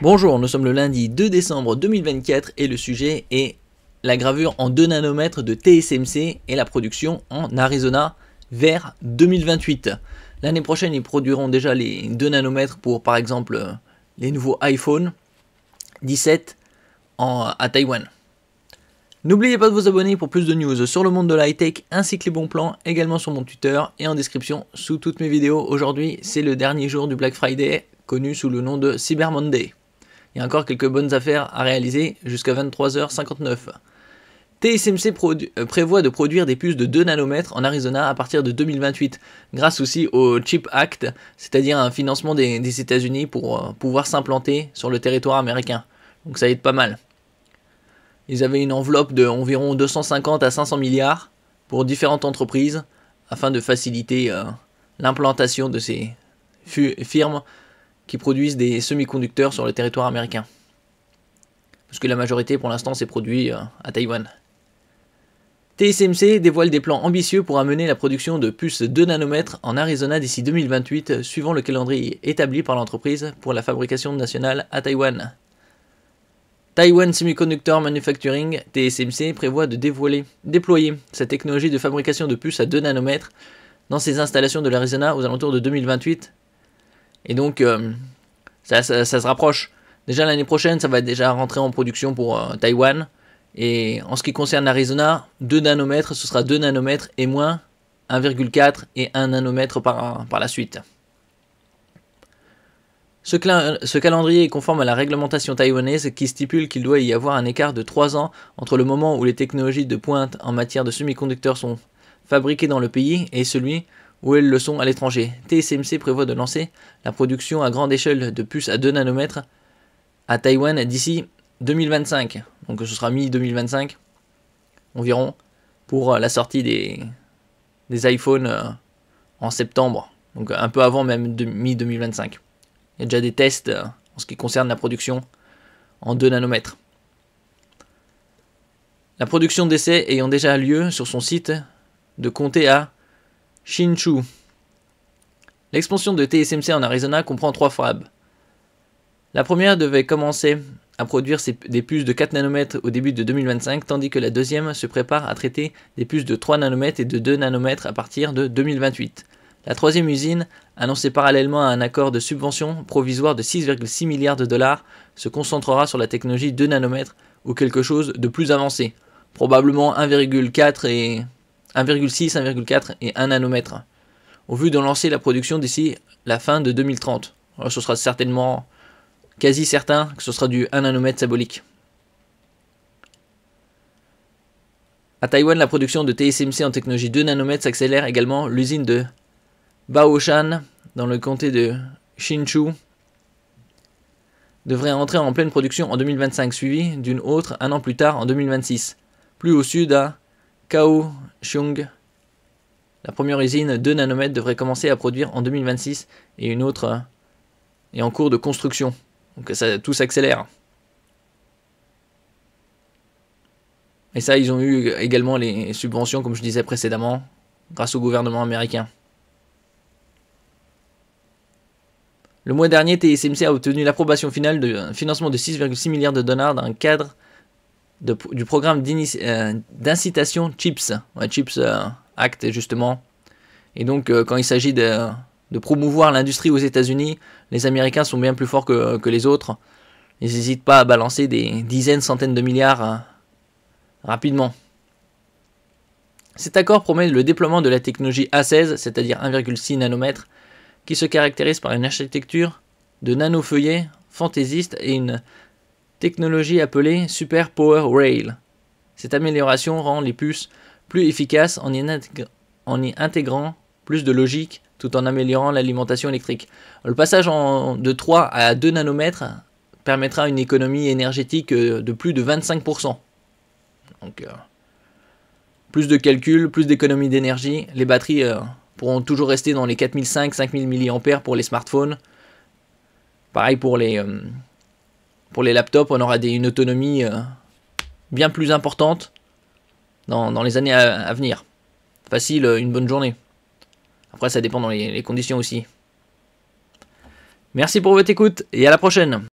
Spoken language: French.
Bonjour, nous sommes le lundi 2 décembre 2024 et le sujet est la gravure en 2 nanomètres de TSMC et la production en Arizona vers 2028. L'année prochaine, ils produiront déjà les 2 nanomètres pour par exemple les nouveaux iPhone 17 à Taïwan. N'oubliez pas de vous abonner pour plus de news sur le monde de la high-tech ainsi que les bons plans, également sur mon Twitter et en description sous toutes mes vidéos. Aujourd'hui, c'est le dernier jour du Black Friday, connu sous le nom de Cyber Monday. Il y a encore quelques bonnes affaires à réaliser jusqu'à 23h59. TSMC prévoit de produire des puces de 2 nanomètres en Arizona à partir de 2028, grâce aussi au CHIPS Act, c'est-à-dire un financement des États-Unis pour pouvoir s'implanter sur le territoire américain. Donc ça aide pas mal. Ils avaient une enveloppe de environ 250 à 500 milliards pour différentes entreprises afin de faciliter l'implantation de ces firmes qui produisent des semi-conducteurs sur le territoire américain. Parce que la majorité pour l'instant c'est produit à Taïwan. TSMC dévoile des plans ambitieux pour amener la production de puces 2 nanomètres en Arizona d'ici 2028, suivant le calendrier établi par l'entreprise pour la fabrication nationale à Taïwan. Taiwan Semiconductor Manufacturing, TSMC, prévoit de déployer sa technologie de fabrication de puces à 2 nanomètres dans ses installations de l'Arizona aux alentours de 2028. Et donc, ça se rapproche. Déjà l'année prochaine, ça va déjà rentrer en production pour Taïwan. Et en ce qui concerne l'Arizona, 2 nanomètres, ce sera 2 nanomètres et moins 1,4 et 1 nanomètre par la suite. Ce calendrier est conforme à la réglementation taïwanaise qui stipule qu'il doit y avoir un écart de 3 ans entre le moment où les technologies de pointe en matière de semi-conducteurs sont fabriquées dans le pays et celui où elles le sont à l'étranger. TSMC prévoit de lancer la production à grande échelle de puces à 2 nanomètres à Taïwan d'ici 2025. Donc ce sera mi-2025 environ pour la sortie des iPhones en septembre. Donc un peu avant même mi-2025. Il y a déjà des tests en ce qui concerne la production en 2 nanomètres. La production d'essais ayant déjà lieu sur son site de comté à Hsinchu. L'expansion de TSMC en Arizona comprend 3 fabs. La première devait commencer à produire des puces de 4 nanomètres au début de 2025, tandis que la deuxième se prépare à traiter des puces de 3 nanomètres et de 2 nanomètres à partir de 2028. La troisième usine, annoncée parallèlement à un accord de subvention provisoire de 6,6 milliards de dollars, se concentrera sur la technologie 2 nanomètres ou quelque chose de plus avancé, probablement 1,4 et 1,6, 1,4 et 1 nanomètre, au vu de lancer la production d'ici la fin de 2030. Alors, ce sera certainement quasi certain que ce sera du 1 nanomètre symbolique. À Taïwan, la production de TSMC en technologie 2 nanomètres s'accélère également. L'usine de Baoshan, dans le comté de Hsinchu, devrait entrer en pleine production en 2025, suivie d'une autre un an plus tard en 2026. Plus au sud, à Kaohsiung, la première usine 2 nanomètres devrait commencer à produire en 2026 et une autre est en cours de construction. Donc tout s'accélère. Et ça, ils ont eu également les subventions, comme je disais précédemment, grâce au gouvernement américain. Le mois dernier, TSMC a obtenu l'approbation finale d'un financement de 6,6 milliards de dollars dans le cadre du programme d'incitation CHIPS. Ouais, CHIPS Act, justement. Et donc, quand il s'agit de promouvoir l'industrie aux États-Unis, les Américains sont bien plus forts que les autres. Ils n'hésitent pas à balancer des dizaines, centaines de milliards rapidement. Cet accord promet le déploiement de la technologie A16, c'est-à-dire 1,6 nanomètres, qui se caractérise par une architecture de nanofeuillets fantaisiste et une technologie appelée Super Power Rail. Cette amélioration rend les puces plus efficaces en y intégrant plus de logique tout en améliorant l'alimentation électrique. Le passage de 3 à 2 nanomètres permettra une économie énergétique de plus de 25%. Donc, plus de calcul, plus d'économie d'énergie. Les batteries pourront toujours rester dans les 4500-5000 mAh pour les smartphones. Pareil pour les laptops, on aura une autonomie bien plus importante dans les années à venir. Facile, une bonne journée. Après, ça dépend dans les conditions aussi. Merci pour votre écoute et à la prochaine.